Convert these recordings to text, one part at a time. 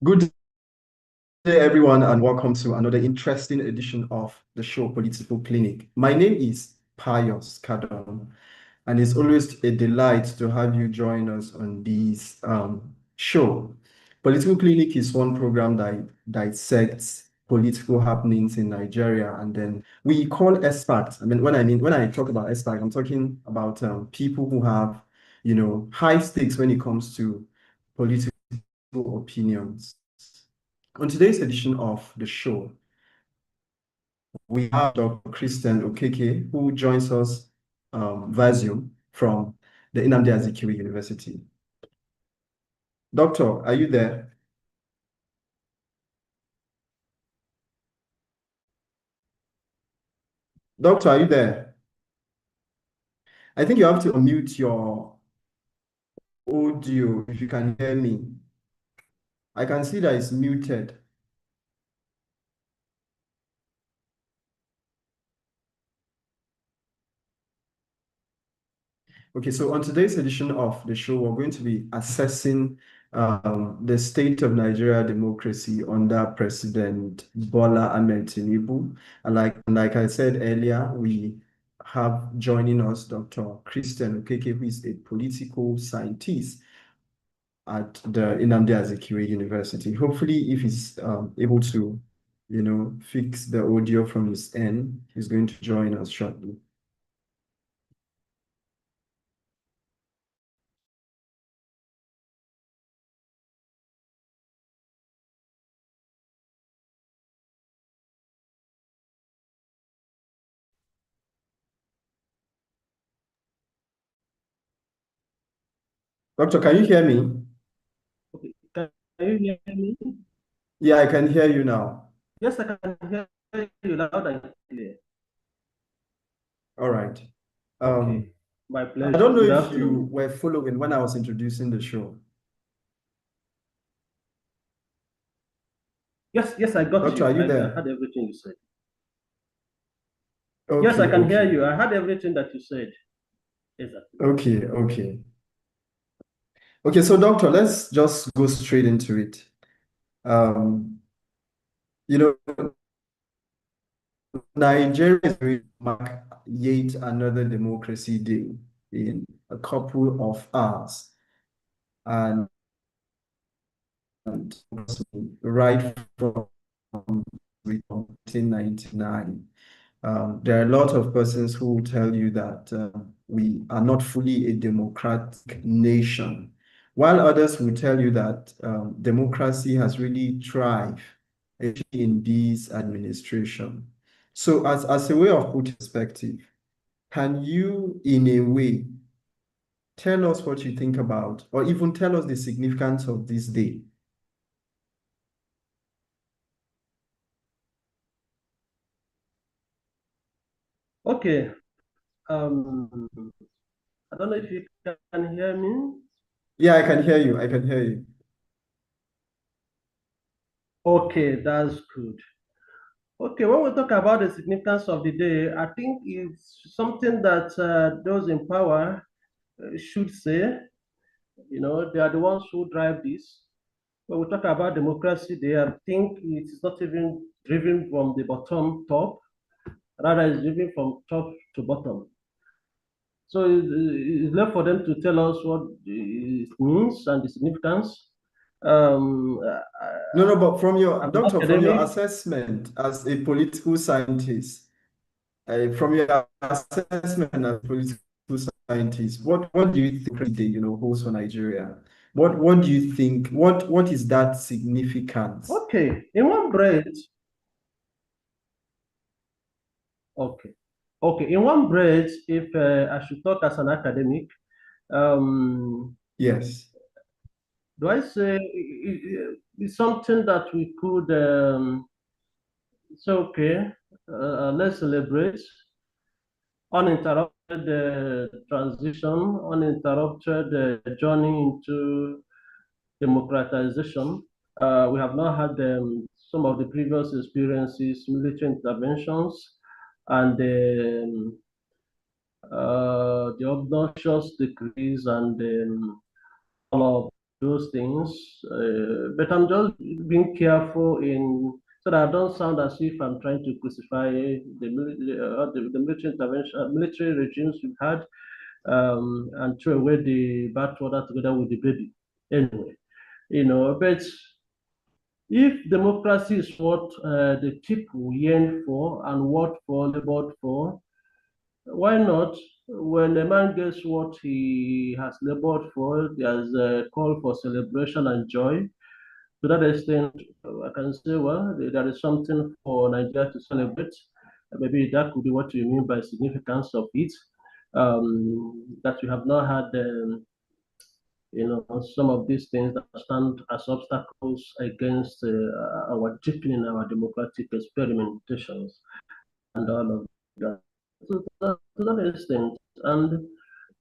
Good day, everyone, and welcome to another interesting edition of the show Political Clinic. My name is Pius Kadon, and it's always a delight to have you join us on this show. Political Clinic is one program that dissects political happenings in Nigeria, and then we call experts. When I talk about experts, I'm talking about people who have, high stakes when it comes to political opinions. On today's edition of the show, we have Dr. Christian Okeke, who joins us via Zoom from the Nnamdi Azikiwe University. Doctor, are you there? Doctor, are you there? I think you have to unmute your audio if you can hear me. I can see that it's muted. Okay, so on today's edition of the show, we're going to be assessing the state of Nigeria democracy under President Bola Ahmed Tinubu. And like I said earlier, we have joining us Dr. Christian Okeke, who is a political scientist at the Nnamdi Azikiwe University. Hopefully, if he's able to, fix the audio from his end, he's going to join us shortly. Doctor, can you hear me? Okay. Can you hear me? Yeah, I can hear you now. Yes, I can hear you loud and clear. All right. Okay, my I pleasure. don't know Good if you afternoon. were following when I was introducing the show. Yes, I got Doctor, are you. you I there? heard everything you said. Yes, I Okay, can hear okay. you. I heard everything that you said. Exactly. Okay, okay. Okay, so doctor, let's just go straight into it. Um, you know, Nigeria is going to mark yet another democracy day in a couple of hours. And right from 1999. There are a lot of persons who will tell you that we are not fully a democratic nation, while others will tell you that democracy has really thrived in this administration. So, as a way of putting perspective, can you, in a way, tell us what you think about, or even tell us the significance of this day? Okay. Um, I don't know if you can hear me. Yeah, I can hear you. I can hear you. Okay, that's good. Okay, when we talk about the significance of the day, I think it's something that those in power should say. You know, they are the ones who drive this. When we talk about democracy, they think it is not even driven from the bottom top, rather it's driven from top to bottom. So it's left for them to tell us what it means and the significance. Um, No, no, but from your as an doctor, from your academic, assessment as a political scientist, from your assessment as a political scientist, what do you think the holds for Nigeria? What do you think? What is that significance? okay, in one breath, okay, okay, in one breath, if I should talk as an academic, um, Yes. do I say it's something that we could say, okay, let's celebrate uninterrupted transition, uninterrupted journey into democratization. We have not had some of the previous experiences, military interventions, and the obnoxious decrees and all of those things. But I'm just being careful in so that I don't sound as if I'm trying to crucify the military intervention, military regimes we've had, and throw away the bathwater together with the baby. Anyway, but if democracy is what the people yearn for and what for labored for, why not? When a man gets what he has labored for, there's a call for celebration and joy. To that extent, I can say, well, there is something for Nigeria to celebrate. Maybe that could be what you mean by significance of it. That we have not had, some of these things that stand as obstacles against our deepening our democratic experimentations and all of that. To that extent, and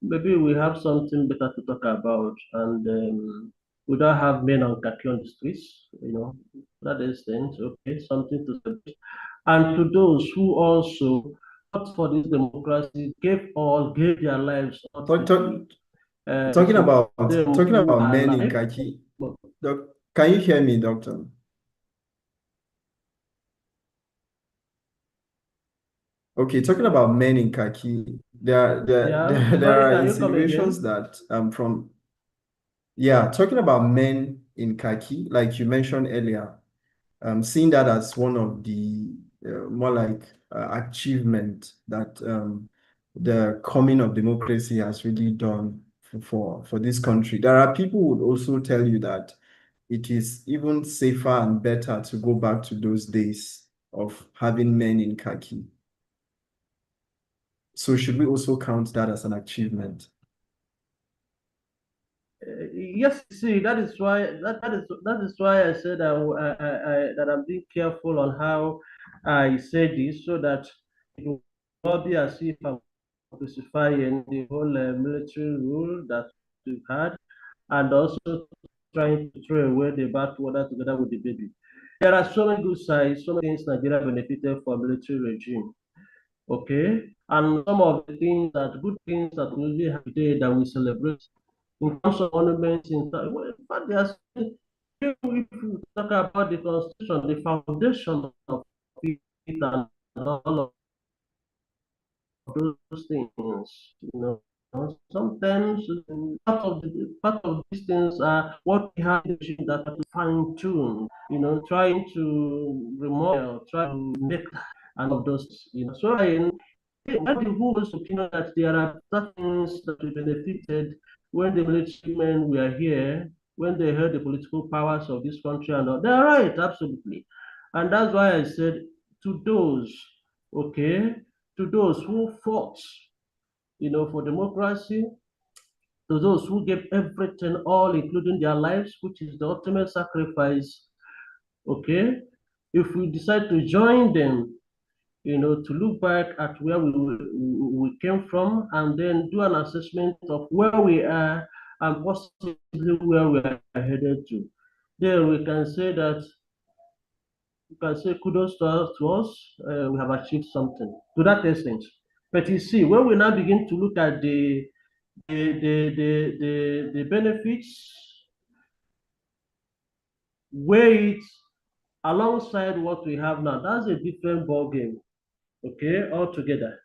maybe we have something better to talk about, and we don't have men on khaki on the streets, to that extent, okay, something to celebrate. And to those who also fought for this democracy, gave their lives Talk, ultimately. talk, talking To about them talking who about are men in alive, khaki. Can you hear me, doctor? Okay, talking about men in khaki, yeah, there sorry, are can you come insinuations again? that from yeah, talking about men in khaki, like you mentioned earlier, seeing that as one of the more like achievement that the coming of democracy has really done for this country. There are people who would also tell you that it is even safer and better to go back to those days of having men in khaki. So should we also count that as an achievement? Yes, see, that is why I said that I'm being careful on how I say this, so that it will not be as if I'm crucifying the whole military rule that we've had, and also trying to throw away the bathwater together with the baby. There are so many good sides, so many things Nigeria benefited from military regime. Okay, and some of the things that good things that we really have today that we celebrate in terms of monuments, well, in fact, if we talk about the constitution, the foundation of it, and all those things, sometimes part of these things are what we have that are to fine tune, trying to remodel, try to make and of those, So what the whole opinion that there are certain things that we benefited when the military men were here, when they held the political powers of this country and all. They're right, absolutely. And that's why I said to those, okay, to those who fought, for democracy, to those who gave everything, all including their lives, which is the ultimate sacrifice, okay, if we decide to join them, to look back at where we came from and then do an assessment of where we are and possibly where we are headed to. Then we can say kudos to us, we have achieved something to that extent. But you see, when we now begin to look at the benefits, weigh it alongside what we have now, that's a different ball game, okay, altogether.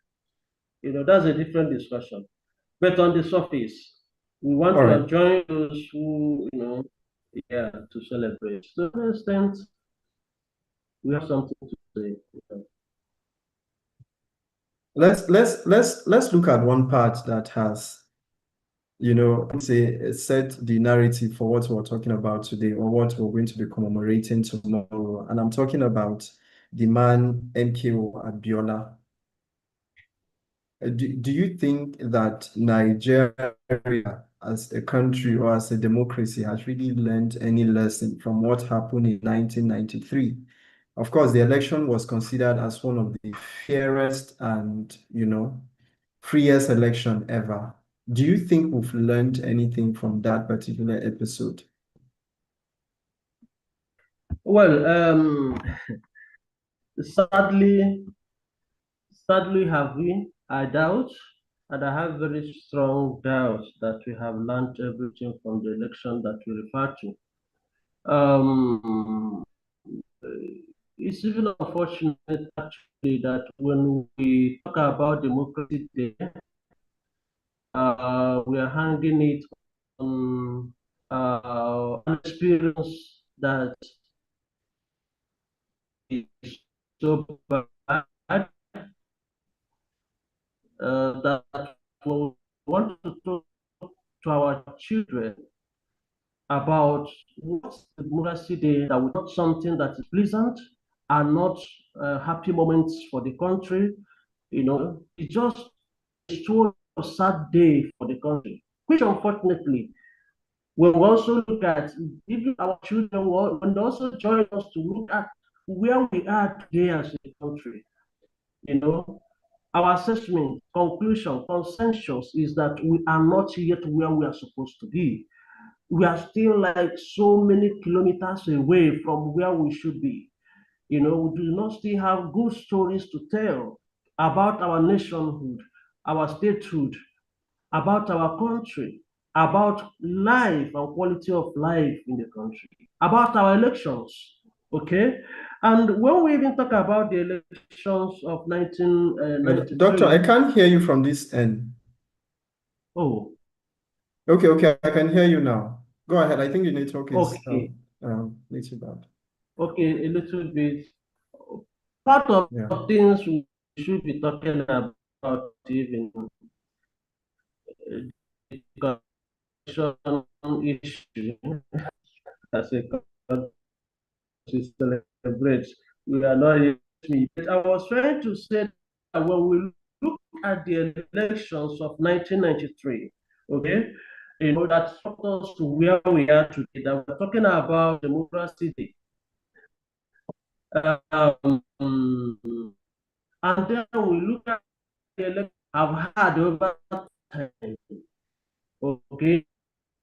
That's a different discussion. But on the surface, we want All to right. join those who, yeah, to celebrate. So, to an extent, we have something to say. Let's look at one part that has, say set the narrative for what we're talking about today or what we're going to be commemorating tomorrow. And I'm talking about the man MKO Abiola. Do you think that Nigeria as a country or as a democracy has really learned any lesson from what happened in 1993? Of course, the election was considered as one of the fairest and, freest election ever. Do you think we've learned anything from that particular episode? Well, sadly, have we? I doubt. And I have very strong doubts that we have learned everything from the election that we refer to. Um, it's even unfortunate actually that when we talk about democracy today, we are hanging it on an experience that is so bad that we want to talk to our children about what's the democracy day that we not something that is pleasant and not happy moments for the country. It's just a so sad day for the country, which unfortunately we will also look at even our children will also join us to look at where we are today as a country. You know, our assessment, conclusion, consensus is that we are not yet where we are supposed to be. We are still like so many kilometers away from where we should be. We do not still have good stories to tell about our nationhood, our statehood, about our country, about life and quality of life in the country, about our elections. Okay? And when we even talk about the elections of Doctor, I 1993, can't hear you from this end. oh, Okay, okay, I can hear you now. Go ahead. I think your network is okay, little bad. okay, a little bit. Part of Yeah. things we should be talking about even the corruption issue as a country celebrates. We are not yet me. But I was trying to say that when we look at the elections of 1993, okay, that brought us to where we are today, that we're talking about democracy day. And then we look at the elections I've had over time, okay,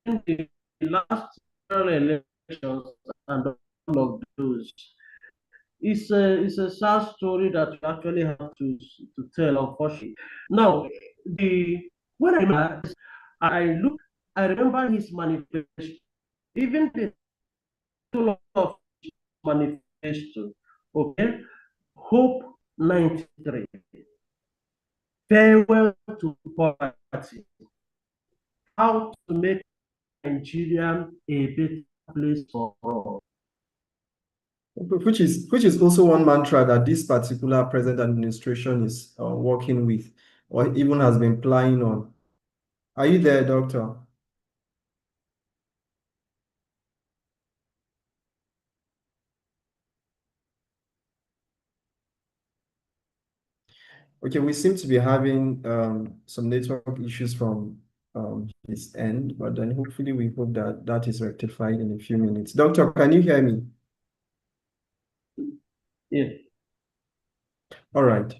in the last elections and all of those. It's a sad story that we actually have to tell, unfortunately. Now, the when I remember his manifesto, even the title of his manifesto, okay, Hope 93, farewell to poverty, how to make Nigeria a better place for all. Which is also one mantra that this particular present administration is working with, or even has been plying on. Are you there, Doctor? Okay, we seem to be having some network issues from his end, but then hopefully we hope that that is rectified in a few minutes. Doctor, can you hear me? Yeah. All right.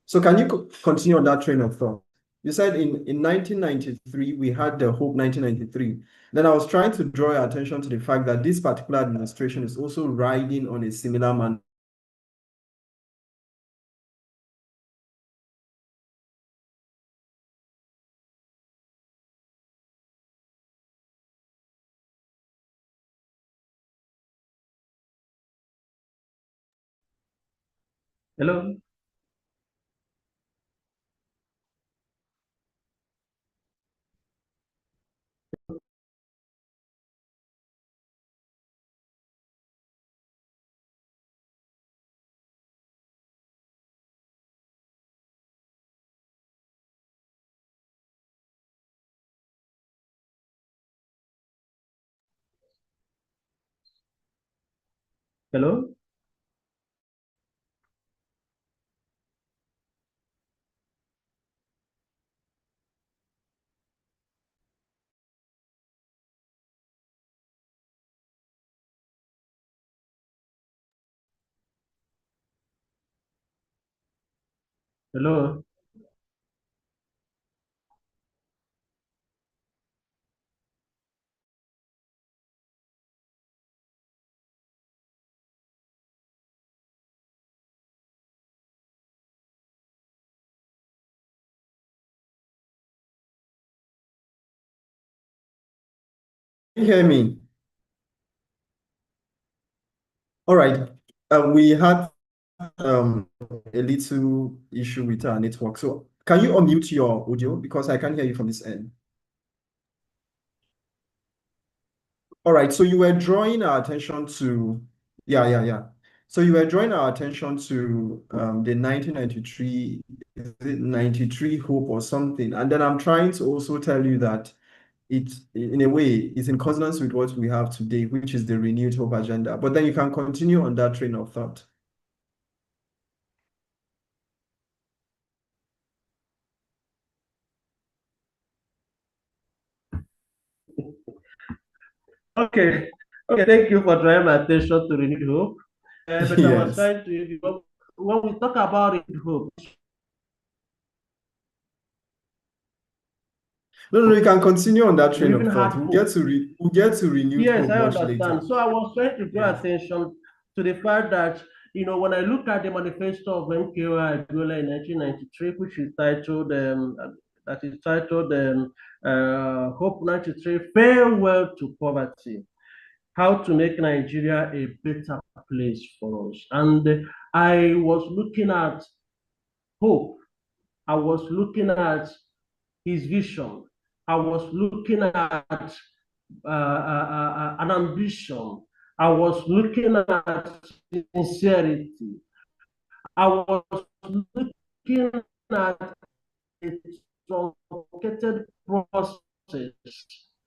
So can you continue on that train of thought? You said in 1993, we had the Hope 1993. Then I was trying to draw your attention to the fact that this particular administration is also riding on a similar man. Hello? Hello? Hello? you hear me? All right. We had a little issue with our network. So can you unmute your audio because I can't hear you from this end? All right. So you were drawing our attention to, yeah. So you were drawing our attention to the 1993, is it 93 Hope or something? And then I'm trying to also tell you that it, in a way, is in consonance with what we have today, which is the renewed hope agenda. But then you can continue on that train of thought. Okay, okay, thank you for drawing my attention to renewed hope. But I was Yes. trying to, when we talk about renewed hope, No, you can continue on that we train even of had thought. hope. We'll get to renewed Yes, hope I much later. understand. So I was trying to draw Yes. attention to the fact that, when I look at the manifesto of MKO Abiola in 1993, which is titled, Hope 93, Farewell to Poverty, how to make Nigeria a better place for us. And I was looking at hope. I was looking at his vision. I was looking at an ambition. I was looking at sincerity. I was looking at a truncated process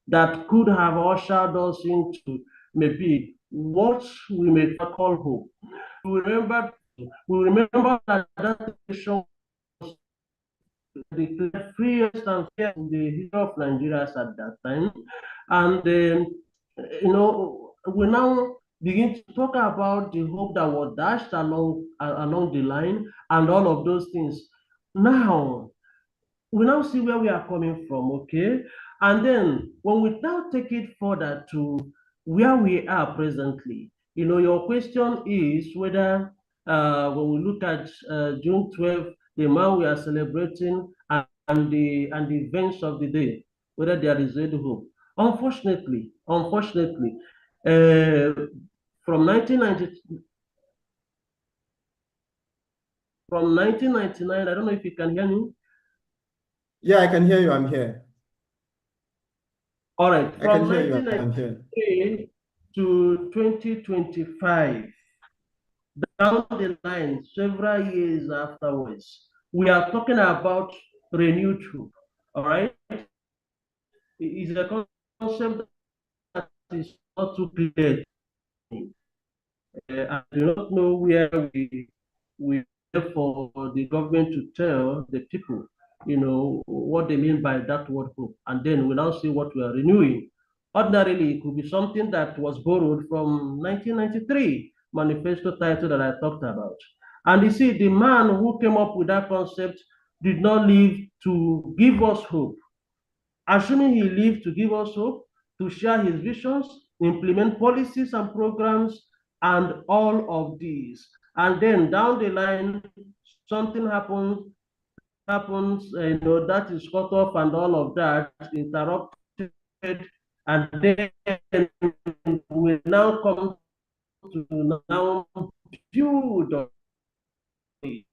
that could have ushered us into maybe what we may call hope. We remember, we remember that that nation was declared freest and fair in the history of Nigeria at that time. And, we now begin to talk about the hope that was dashed along the line and all of those things. Now, we now see where we are coming from, okay? And then when we now take it further to where we are presently, your question is whether when we look at June 12th, the man we are celebrating and the events of the day, whether there is any hope. Unfortunately, uh, from 1990, from 1999, I don't know if you can hear me. Yeah, I can hear you. I'm here. All right, I can from hear you. I'm here. 1993 to 2025, down the line, several years afterwards, we are talking about renewed hope. All right, it is a concept that is not too clear. I do not know where we for the government to tell the people, what they mean by that word hope, and then we now see what we are renewing. Ordinarily, it could be something that was borrowed from 1993 manifesto title that I talked about. And you see, the man who came up with that concept did not live to give us hope. Assuming he lived to give us hope, to share his visions, implement policies and programs, and all of these. And then down the line, something happens, that is cut off and all of that interrupted, and then we now come to now build on this,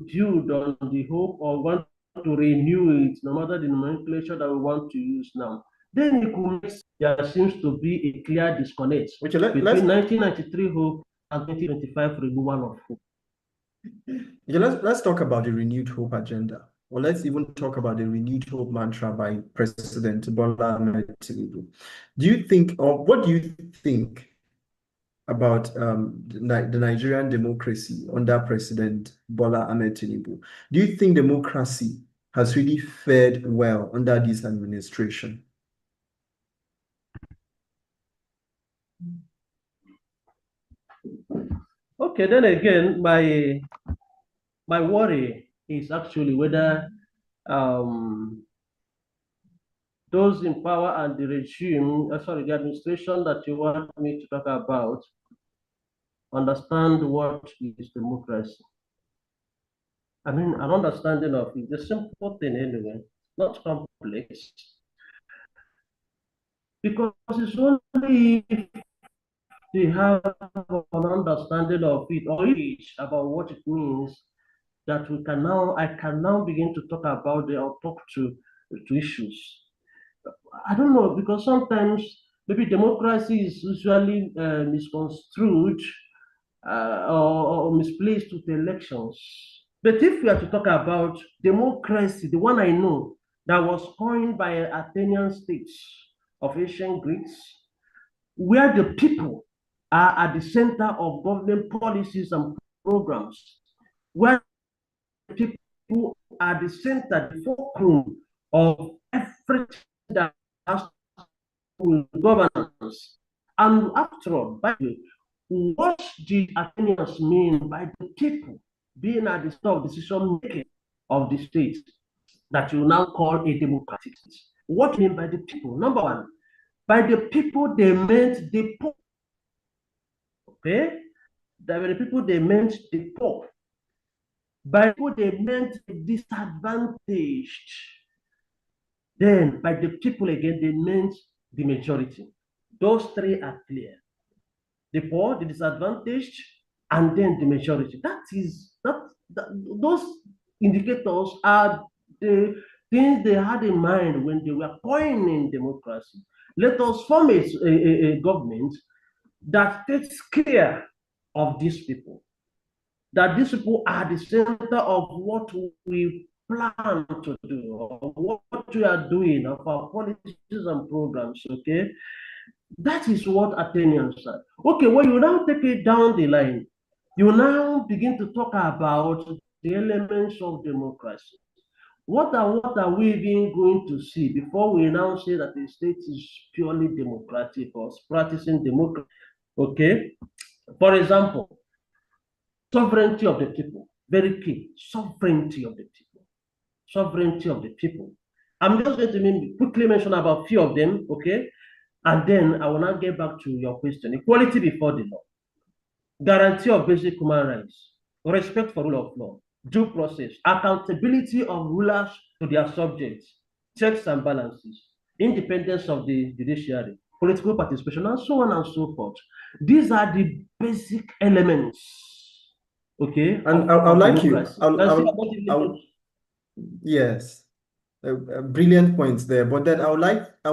build on the hope or want to renew it, no matter the nomenclature that we want to use now. Then it could make, there seems to be a clear disconnect Okay, between 1993 hope and 2025 renewal of hope. let's talk about the renewed hope agenda. Or let's even talk about the renewed hope mantra by President Bola Tinubu. Do you think, or what do you think about the Nigerian democracy under President Bola Ahmed Tinubu? Do you think democracy has really fared well under this administration? Okay, then again, my worry is actually whether um, those in power and the regime, sorry, the administration that you want me to talk about, understand what is democracy. I mean, an understanding of it, the simple thing anyway, not complex. because it's only if they have an understanding of it or each about what it means that I can now begin to talk about or talk to issues. I don't know, because sometimes maybe democracy is usually misconstrued or misplaced with elections. But if we are to talk about democracy, the one I know that was coined by Athenian states of ancient Greeks, where the people are at the center of government policies and programs, where people are the center, the fulcrum of everything that has to do with governance. And after all, by the way, what did Athenians mean by the people being at the center of decision making of the state that you now call a democratic state? What do you mean by the people? Number one, by the people, they meant the poor. Okay? By the people, they meant the poor. By people, they meant the disadvantaged. Then, by the people again, they meant the majority. Those three are clear: the poor, the disadvantaged, and then the majority. That those indicators are the things they had in mind when they were coining democracy. Let us form a government that takes care of these people, that these people are the center of what we plan to do, or what we are doing, of our policies and programs. Okay, that is what Athenians said. Okay, when you now take it down the line, you now begin to talk about the elements of democracy. What are we even going to see before we now say that the state is purely democratic or practicing democracy? Okay, for example, sovereignty of the people, very key. Sovereignty of the people. Sovereignty of the people. I'm just going to quickly mention about a few of them, okay? And then I will now get back to your question. Equality before the law, guarantee of basic human rights, respect for rule of law, due process, accountability of rulers to their subjects, checks and balances, independence of the judiciary, political participation, and so on and so forth. These are the basic elements, okay, And I would of like you, democracy. And see, about yes, brilliant points there. But then I would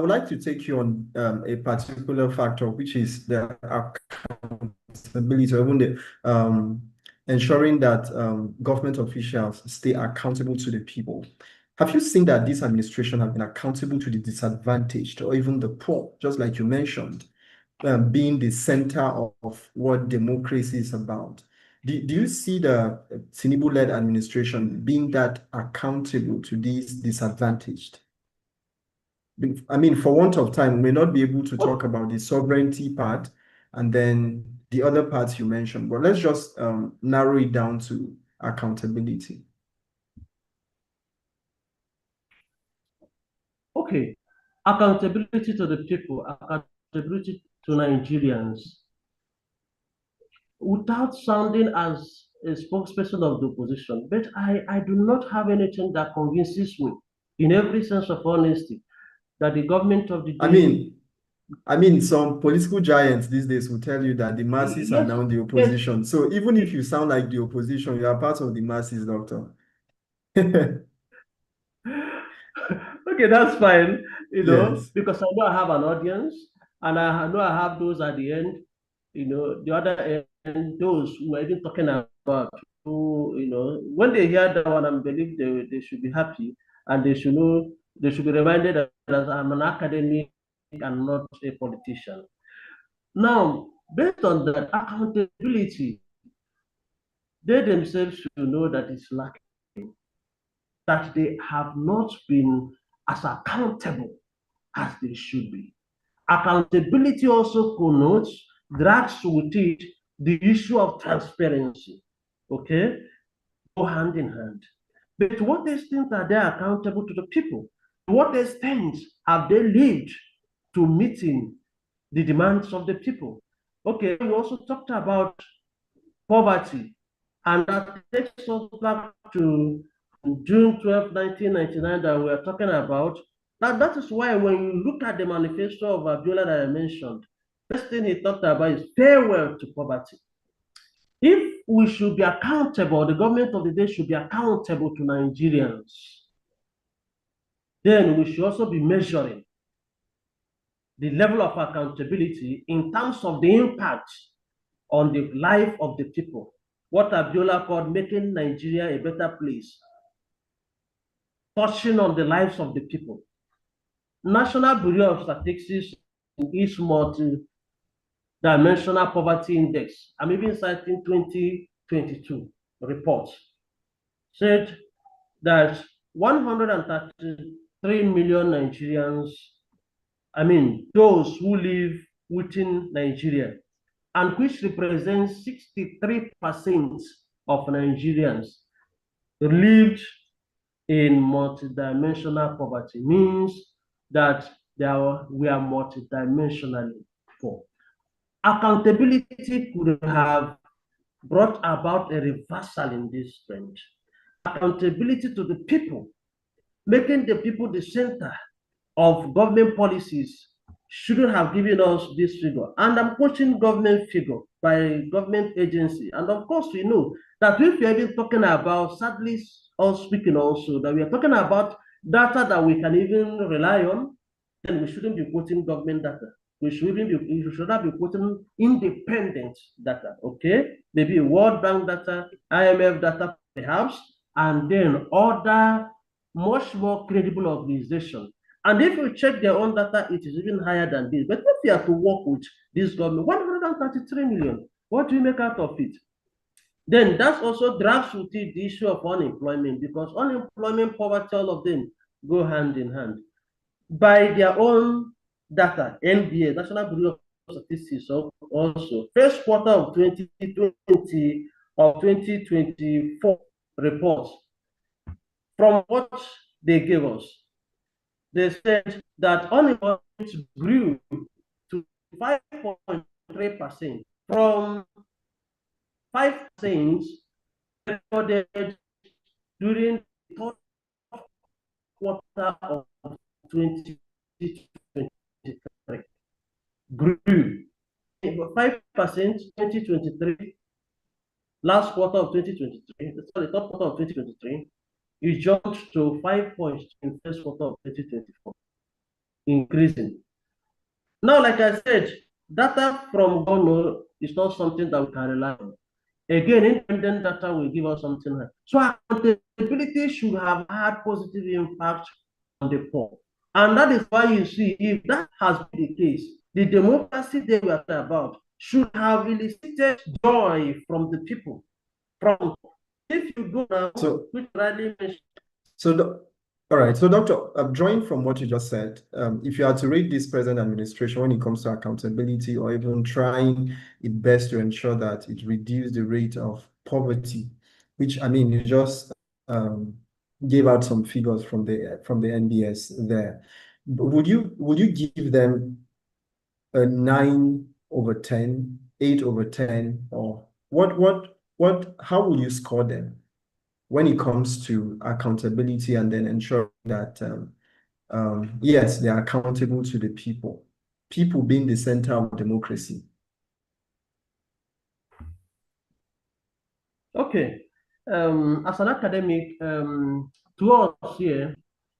like to take you on a particular factor, which is the accountability, or even the ensuring that government officials stay accountable to the people. Have you seen that this administration has been accountable to the disadvantaged or even the poor, just like you mentioned, being the center of what democracy is about? Do you see the Tinubu-led administration being that accountable to these disadvantaged? I mean, for want of time, we may not be able to talk it. about the sovereignty part and then the other parts you mentioned, but let's just narrow it down to accountability. Okay, accountability to the people, accountability to Nigerians, without sounding as a spokesperson of the opposition, but I do not have anything that convinces me, in every sense of honesty, that the government of the I day, mean, I mean, some political giants these days will tell you that the masses are yes, now the yes, opposition. So even if you sound like the opposition, you are part of the masses, doctor. okay, that's fine, Yes. because I know I have an audience, and I know I have those at the end, the other end, those who are even talking about, who, when they hear that one, I believe they should be happy, and they should be reminded that I'm an academic and not a politician. Now, based on that accountability, they themselves should know that it's lacking, that they have not been as accountable as they should be. Accountability also connotes, drags with it, the issue of transparency. Okay? Go hand in hand. But to what extent are they accountable to the people? To what extent have they lived to meeting the demands of the people? Okay, we also talked about poverty, and that takes us back to June 12, 1999, that we are talking about. Now, that is why when you look at the manifesto of Abiola that I mentioned, first thing he talked about is farewell to poverty. If we should be accountable, the government of the day should be accountable to Nigerians, then we should also be measuring the level of accountability in terms of the impact on the life of the people. What Abiola called making Nigeria a better place, touching on the lives of the people. National Bureau of Statistics is multi-dimensional poverty index. I'm even citing 2022 report said that 133 million Nigerians, those who live within Nigeria, and which represents 63% of Nigerians, lived in multidimensional poverty, means that we are multidimensionally poor. Accountability could have brought about a reversal in this trend. Accountability to the people, making the people the center of government policies, shouldn't have given us this figure. And I'm quoting government figure by government agency. And of course, we know that if we're even talking about, sadly, or speaking also, that we are talking about data that we can even rely on, then we shouldn't be quoting government data. We should not be quoting independent data, okay? Maybe World Bank data, IMF data, perhaps, and then other much more credible organizations. And if you check their own data, it is even higher than this. But if you have to work with this government, 133 million, what do you make out of it? Then that also drags with it the issue of unemployment, because unemployment, poverty, all of them go hand in hand. By their own data, NBA, National Bureau of Statistics, also, first quarter of 2020 or 2024 reports, from what they gave us, they said that unemployment grew to 5.3% from 5% recorded during the third quarter of 2023. Grew 5% 2023, last quarter of 2023, sorry, third quarter of 2023, it jumped to 5 points in first quarter of 2024, increasing. Now, like I said, data from government is not something that we can rely on. Again, independent data will give us something else. So accountability should have had positive impact on the poor. And that is why you see, if that has been the case, the democracy that we are talking about should have elicited joy from the people. From if you go now, which rightly mentioned. All right. So, Doctor, drawing from what you just said, if you had to rate this present administration when it comes to accountability or even trying its best to ensure that it reduces the rate of poverty, which you just gave out some figures from the NBS there. Would you give them a 9/10, 8/10, or how will you score them when it comes to accountability and then ensure that yes, they are accountable to the people being the center of democracy? Okay. As an academic, to us here,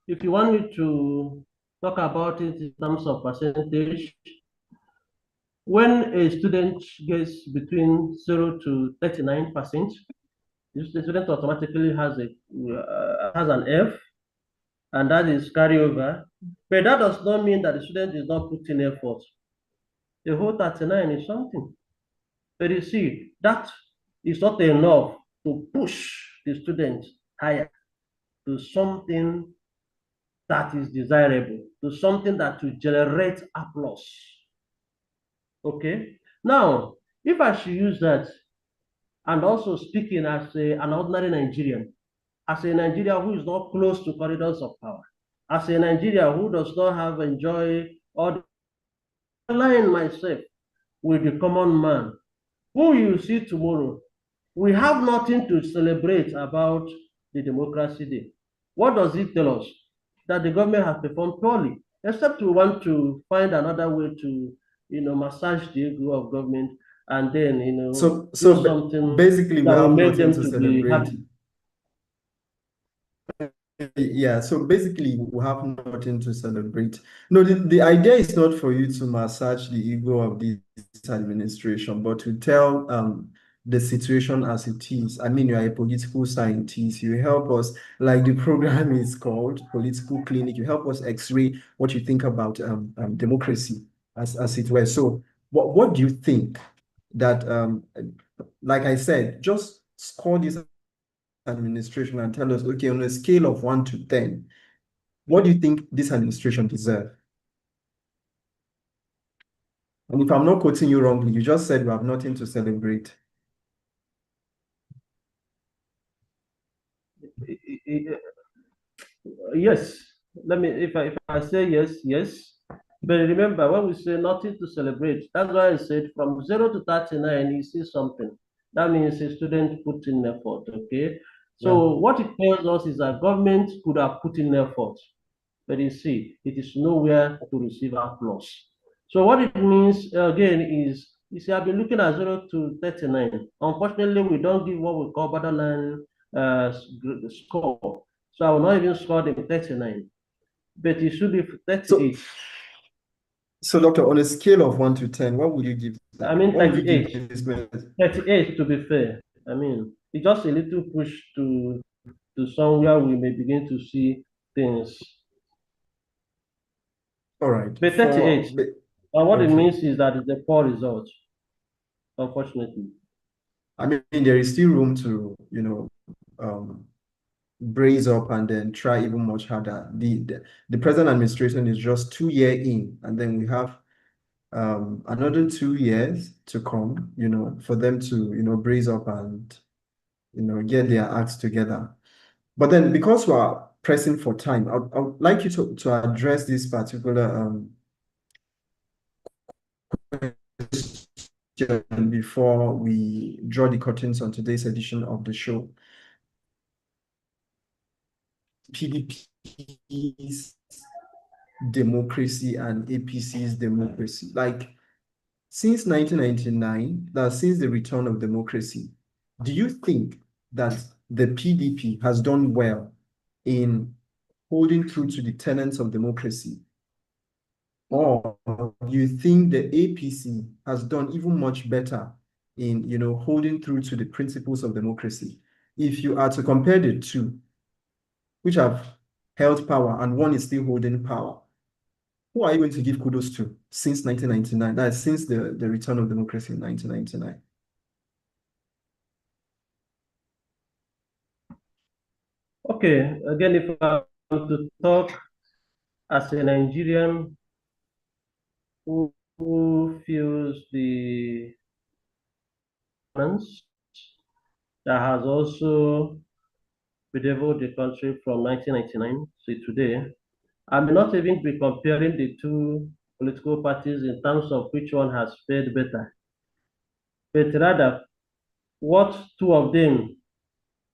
if you want me to talk about it in terms of percentage, when a student gets between 0 to 39%, the student automatically has an F, and that is carryover. But that does not mean that the student is not putting effort. The whole 39 is something. But you see, that is not enough to push the student higher to something that is desirable, to something that will generate applause. Okay? Now, if I should use that, and also speaking as an ordinary Nigerian, as a Nigerian who is not close to corridors of power, as a Nigerian who does not have enjoy or align myself with the common man, who you see tomorrow, we have nothing to celebrate about the Democracy Day. What does it tell us? that the government has performed poorly, except we want to find another way to, massage the ego of government and then, do something Basically, we that will have make nothing them to to be celebrate. happy. Yeah, so basically, we have nothing to celebrate. No, the idea is not for you to massage the ego of this administration, but to tell the situation as it is. I mean, you are a political scientist. You help us, like the program is called Political Clinic. You help us x-ray what you think about democracy as it were. So, what do you think that, like I said, just score this administration and tell us, okay, on a scale of 1 to 10, what do you think this administration deserve? And if I'm not quoting you wrongly, you just said we have nothing to celebrate. Yes, if I say yes, yes. But remember, when we say nothing to celebrate, that's why I said from 0 to 39, you see something. That means a student put in effort. Okay. Yeah. So what it tells us is that government could have put in effort, but you see, it is nowhere to receive applause. So what it means again is, you see, I've been looking at 0 to 39. Unfortunately, we don't give what we call borderline score. So I will not even score them 39, but it should be So, 38. so doctor, on a scale of 1 to 10, what would you give I mean, what would you give 38. this message? 38 to be fair. I mean, it's just a little push to somewhere we may begin to see things. All right. But 38, and what it Okay. means is that it's a poor result, unfortunately. I mean, there is still room to, um, brace up and then try even much harder. The present administration is just 2 years in, and then we have another 2 years to come, for them to, brace up and, get their acts together. But then because we are pressing for time, I would like you to address this particular question before we draw the curtains on today's edition of the show. PDP's democracy and APC's democracy. Like, since 1999, that since the return of democracy, do you think that the PDP has done well in holding true to the tenets of democracy? Or do you think the APC has done even much better in, holding through to the principles of democracy? If you are to compare the two, which have held power and one is still holding power, who are you going to give kudos to since 1999? That is since the return of democracy in 1999. Okay, again, if I want to talk as a Nigerian who feels the balance that has also bedeviled the country from 1999 to today, I may not even be comparing the two political parties in terms of which one has fared better, but rather what two of them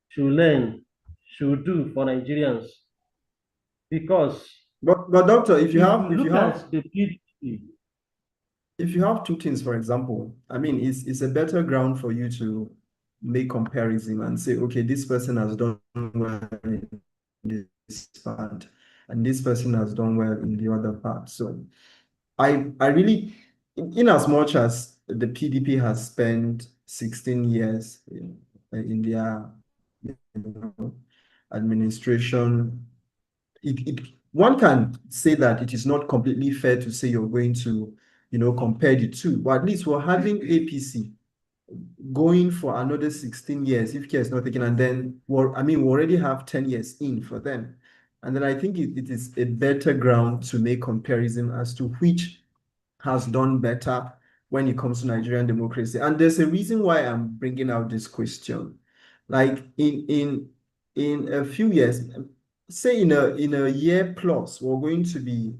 should learn, should do for Nigerians. Because But doctor, if you if have you if you look have at the PDP, if you have two things, for example, I mean, it's a better ground for you to make comparison and say, okay, this person has done well in this part, and this person has done well in the other part. So I really, in as much as the PDP has spent 16 years in their, you know, administration, one can say that it is not completely fair to say you're going to, compare the two. But at least we're having APC going for another 16 years if care is not taken, and then we already have 10 years in for them. And then I think it is a better ground to make comparison as to which has done better when it comes to Nigerian democracy. And there's a reason why I'm bringing out this question. Like in a few years, say in a year plus, we're going to be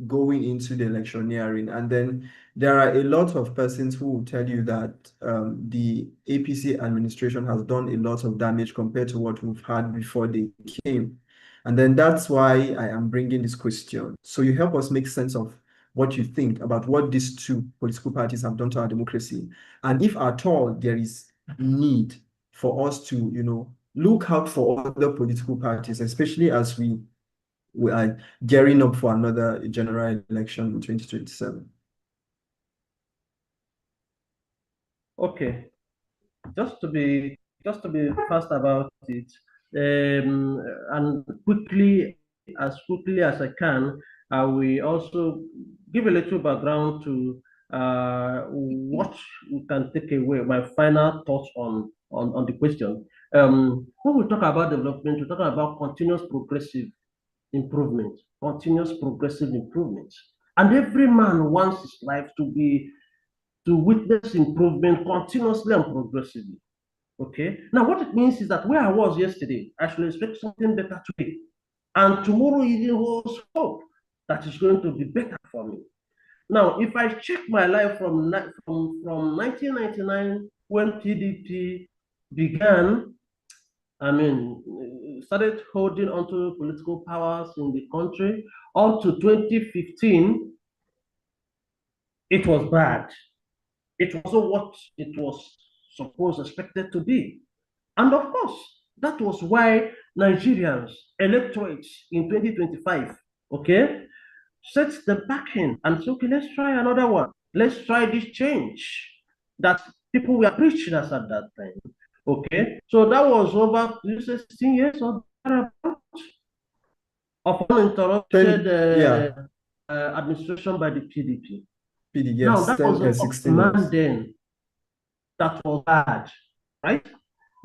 going into the electioneering, and then there are a lot of persons who will tell you that the APC administration has done a lot of damage compared to what we've had before they came. And then that's why I am bringing this question. So you help us make sense of what you think about what these two political parties have done to our democracy. And if at all there is need for us to, look out for other political parties, especially as we are gearing up for another general election in 2027. Okay, just to be fast about it, and quickly as I can, I will also give a little background to what we can take away. My final thoughts on the question. When we talk about development, we're talking about continuous progressive improvement, and every man wants his life to witness improvement continuously and progressively. Okay. Now, what it means is that where I was yesterday, I should expect something better today. And tomorrow even holds hope that is going to be better for me. Now, if I check my life from 1999 when PDP began, started holding onto political powers in the country, up to 2015, it was bad. It wasn't what it was expected to be. And of course, that was why Nigerians, electorates in 2025, okay, set the backing and said, okay, let's try another one. Let's try this change that people were preaching us at that time. Okay, so that was over 16 years of uninterrupted Yeah, administration by the PDP. Now, yes, that was 10, an 16 man years. then that was bad, right?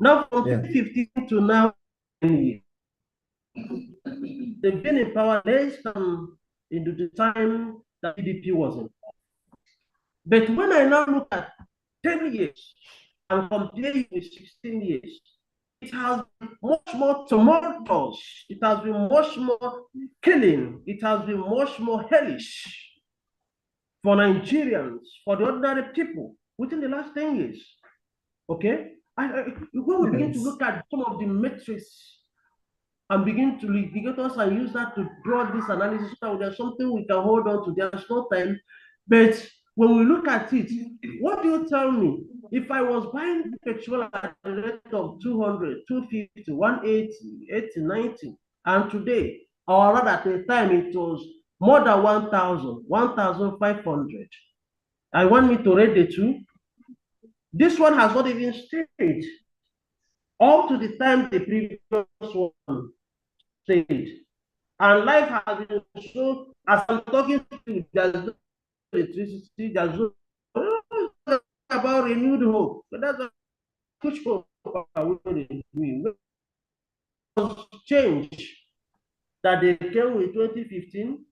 Now, from Yeah. 2015 to now, they've been in power less than into the time that PDP was in. But when I now look at 10 years and compare it with 16 years, it has been much more tumultuous. It has been much more killing. It has been much more hellish for Nigerians, for the ordinary people within the last 10 years. Okay? When we begin to look at some of the metrics and begin to us and use that to draw this analysis so that there's something we can hold on to. There's no time. But when we look at it, what do you tell me? If I was buying petrol at the rate of 200, 250, 180, 80, 90, and today, or rather at the time, it was more than 1,000, 1,500. I want me to rate the two. This one has not even stayed up to the time the previous one stayed. And life has been so, as I'm talking to you, there's no electricity, there's no about renewed hope. But that's a huge hope change that they came with 2015.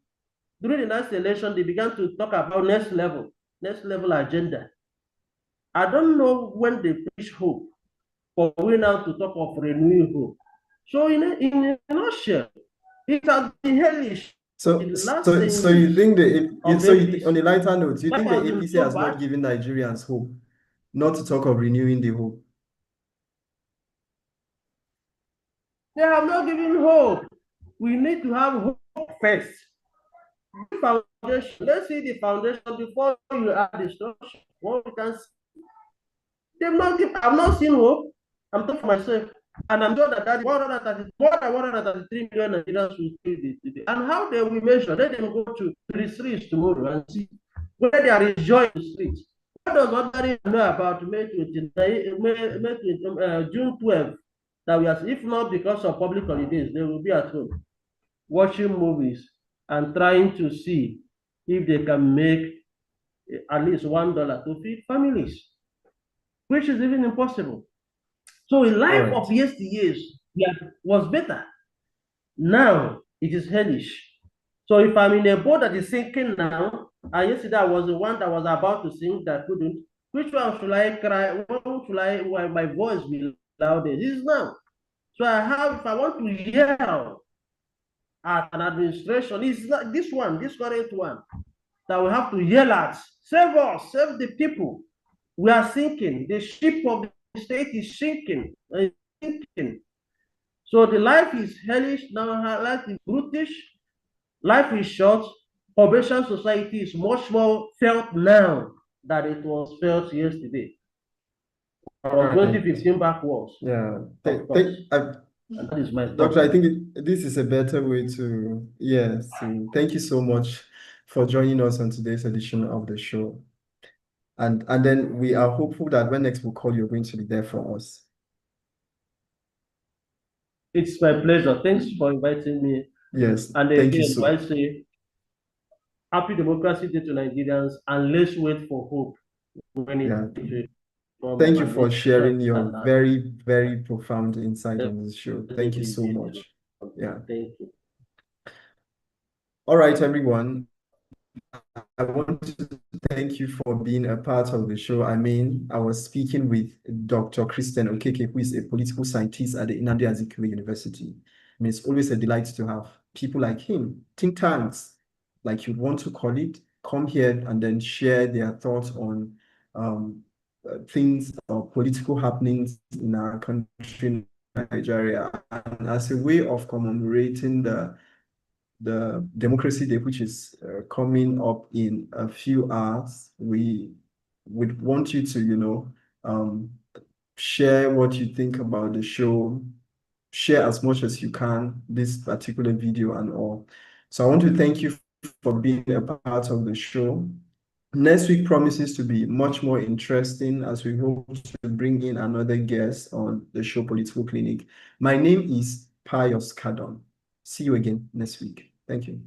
During the last election, they began to talk about next level agenda. I don't know when they preach hope, for we now to talk of renewing hope. So in a nutshell, it has been hellish in the last 10 So you years think of on a APC. lighter note, you Life think the has been APC so has not bad. given Nigerians hope, not to talk of renewing the hope? They have not given hope. We need to have hope first. Foundation. Let's see the foundation before you add the structure. What we can see. I've not seen hope. I'm talking for myself. And I'm sure that more than 133 million Nigerians will see this. And how they will measure? Let them go to the streets tomorrow and see where they are enjoying the streets. What does ordinary know about June 12th? That we are, if not because of public holidays, they will be at home watching movies and trying to see if they can make at least $1 to feed families, which is even impossible. So in All life of right. yesteryears, yeah, was better. Now it is hellish. So if I'm in a boat that is sinking now, and yesterday I was the one that was about to sink that couldn't, which one should I cry? Why my voice be louder? This is now. So if I want to yell at an administration, it's not this one, this current one, that we have to yell at. Save us, save the people. We are sinking. The ship of the state is sinking. Sinking. So the life is hellish now, life is brutish, life is short. Probation society is much more felt now than it was felt yesterday. From Right. 2015 backwards, Yeah. of course. I, And that is my Doctor, thought. I think this is a better way to, yes. Thank you so much for joining us on today's edition of the show. And then we are hopeful that when next we call, you're going to be there for us. It's my pleasure. Thanks for inviting me. Yes, And thank you again, so. I say happy Democracy Day to Nigerians, and let's wait for hope when it Yeah. will come Thank you and for make sharing your that very, very profound insight on this show. Thank you so happen. much. Yeah. Thank you. All right, everyone. I want to thank you for being a part of the show. I mean, I was speaking with Dr. Christian Okeke, who is a political scientist at the Nnamdi Azikiwe University. I mean, it's always a delight to have people like him, think tanks, like you'd want to call it, come here and then share their thoughts on things or political happenings in our country, Nigeria, and as a way of commemorating the Democracy Day, which is coming up in a few hours. We would want you to, share what you think about the show, share as much as you can, this particular video and all. So I want to thank you for being a part of the show. Next week promises to be much more interesting as we hope to bring in another guest on the show Political Clinic. My name is Pius Kadon. See you again next week. Thank you.